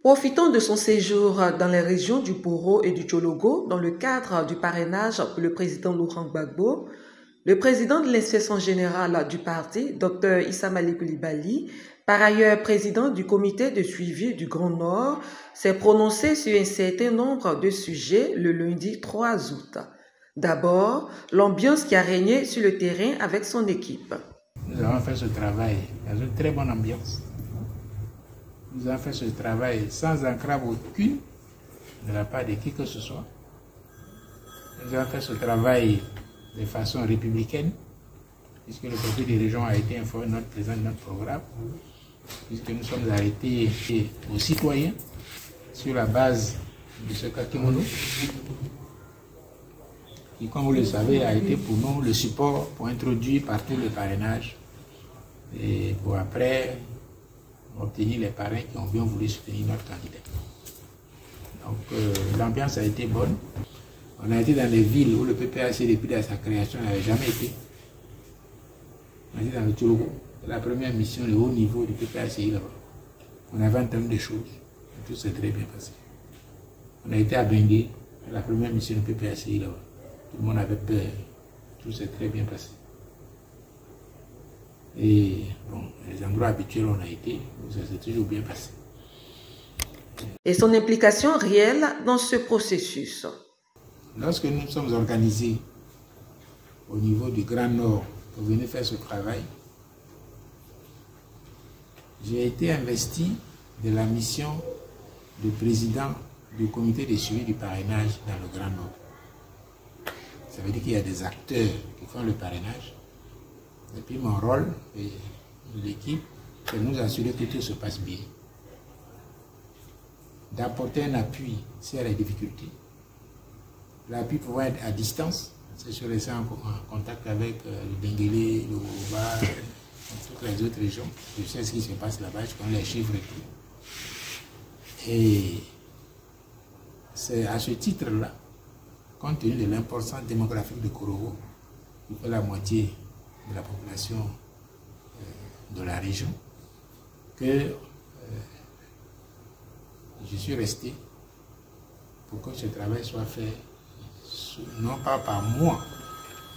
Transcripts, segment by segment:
Profitant de son séjour dans les régions du Poro et du Tchologo dans le cadre du parrainage pour le président Laurent Gbagbo, le président de l'inspection générale du parti, Dr Issa Malik Coulibaly, par ailleurs président du comité de suivi du Grand Nord, s'est prononcé sur un certain nombre de sujets le lundi 3 août. D'abord, l'ambiance qui a régné sur le terrain avec son équipe. Nous avons fait ce travail dans une très bonne ambiance. Nous avons fait ce travail sans entrave aucune de la part de qui que ce soit. Nous avons fait ce travail de façon républicaine, puisque le préfet des régions a été informé de notre présence de notre programme, puisque nous sommes arrêtés aux citoyens sur la base de ce kakimono, qui, comme vous le savez, a été pour nous le support pour introduire partout le parrainage et pour après obtenir les parrains qui ont bien voulu soutenir notre candidat. Donc l'ambiance a été bonne. On a été dans des villes où le PPAC depuis sa création n'avait jamais été. On a été dans le Tchologo, la première mission de haut niveau du PPAC là-bas. On avait entendu des choses, et tout s'est très bien passé. On a été à Bengué, la première mission du PPAC là-bas. Tout le monde avait peur, tout s'est très bien passé. Et bon, les endroits habituels où on a été, ça s'est toujours bien passé. Et son implication réelle dans ce processus. Lorsque nous sommes organisés au niveau du Grand Nord pour venir faire ce travail, j'ai été investi de la mission de président du comité de suivi du parrainage dans le Grand Nord. Ça veut dire qu'il y a des acteurs qui font le parrainage. Et puis mon rôle et l'équipe, c'est de nous assurer que tout se passe bien. D'apporter un appui s'il y a des difficultés. L'appui pouvant être à distance, c'est sur les en contact avec le Benguélé, le Wouba, toutes les autres régions. Je sais ce qui se passe là-bas, je connais les chiffres et tout. Et c'est à ce titre-là, compte tenu de l'importance démographique de Korogo, qui fait la moitié de la population de la région, que je suis resté pour que ce travail soit fait, non pas par moi,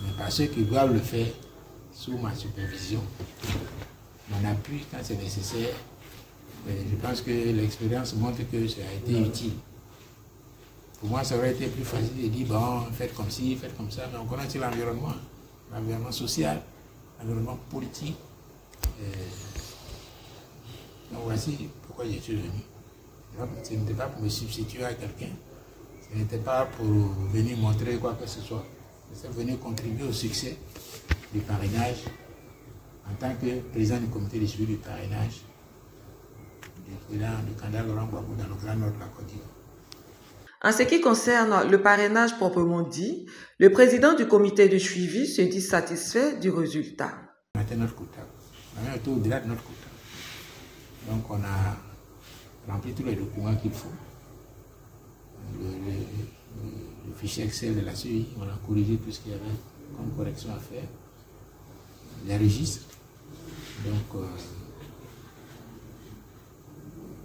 mais par ceux qui doivent le faire sous ma supervision. Mon appui quand c'est nécessaire. Je pense que l'expérience montre que ça a été utile. Pour moi, ça aurait été plus facile de dire, bon, faites comme ci, faites comme ça, mais on connaît l'environnement social, l'environnement politique. Donc voici pourquoi je suis venu. Ce n'était pas pour me substituer à quelqu'un, ce n'était pas pour venir montrer quoi que ce soit, c'est venir contribuer au succès du parrainage en tant que président du comité de suivi du parrainage du candidat Laurent Gbagbo dans le Grand Nord de la Côte d'Ivoire. En ce qui concerne le parrainage proprement dit, le président du comité de suivi se dit satisfait du résultat. On a atteint notre quota, on a été au-delà de notre quota. Donc on a rempli tous les documents qu'il faut. Le fichier Excel de la CEI, on a corrigé tout ce qu'il y avait comme correction à faire. Les registres. Donc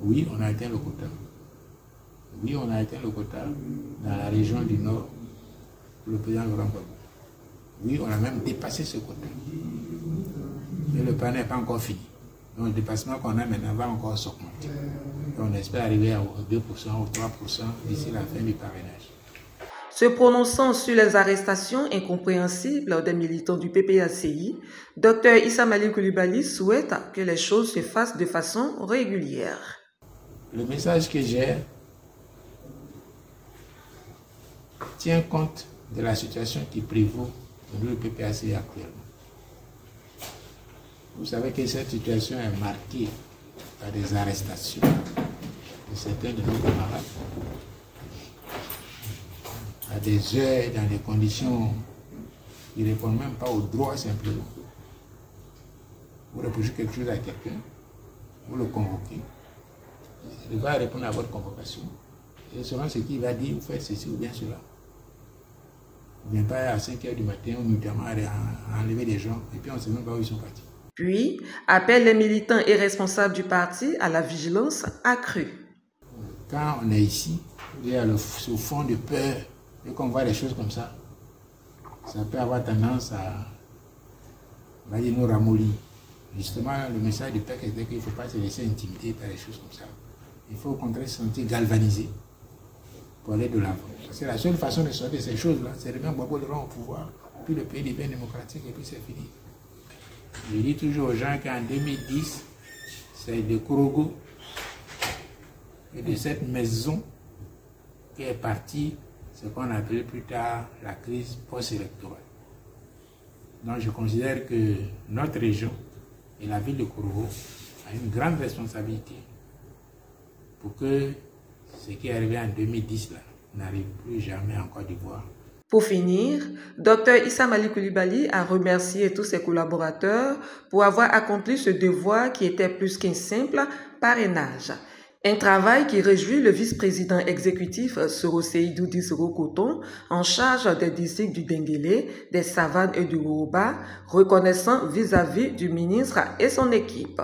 oui, on a atteint le quota. Oui, on a atteint le quota dans la région du Nord pour le président Laurent Gbagbo. Oui, on a même dépassé ce quota. Mais le plan n'est pas encore fini. Donc le dépassement qu'on a maintenant va encore s'augmenter. On espère arriver à 2% ou 3% d'ici la fin du parrainage. Se prononçant sur les arrestations incompréhensibles des militants du PPACI, Dr Issa Malik Coulibaly souhaite que les choses se fassent de façon régulière. Le message que j'ai tient compte de la situation qui prévaut dans le PPACI actuellement. Vous savez que cette situation est marquée par des arrestations de certains de nos camarades à des heures, dans des conditions qui ne répondent même pas au droit simplement. Vous reprochez quelque chose à quelqu'un, vous le convoquez, il va répondre à votre convocation. Et selon ce qu'il va dire, vous faites ceci ou bien cela. Vous ne venez pas à 5 h du matin ou notamment à enlever des gens et puis on ne sait même pas où ils sont partis. Puis, appelle les militants et responsables du parti à la vigilance accrue. quand on est ici, il y a ce fond de peur, et qu'on voit des choses comme ça, ça peut avoir tendance à, on va dire, nous ramollir. Justement, le message du PEC était qu'il ne faut pas se laisser intimider par des choses comme ça. Il faut au contraire se sentir galvanisé pour aller de l'avant. C'est la seule façon de sortir de ces choses-là, c'est de mettre Gbagbo Leron au pouvoir, puis le pays devient démocratique et puis c'est fini. Je dis toujours aux gens qu'en 2010, c'est de Korogo et de cette maison qui est partie ce qu'on appelle plus tard la crise post-électorale. Donc je considère que notre région et la ville de Korogo a une grande responsabilité pour que ce qui est arrivé en 2010 là n'arrive plus jamais en Côte d'Ivoire. Pour finir, Dr Issa Malik Coulibaly a remercié tous ses collaborateurs pour avoir accompli ce devoir qui était plus qu'un simple parrainage. Un travail qui réjouit le vice-président exécutif Soro Seydou Dissoro Coton en charge des districts du Denguélé, des Savanes et du Yoruba, reconnaissant vis-à-vis du ministre et son équipe.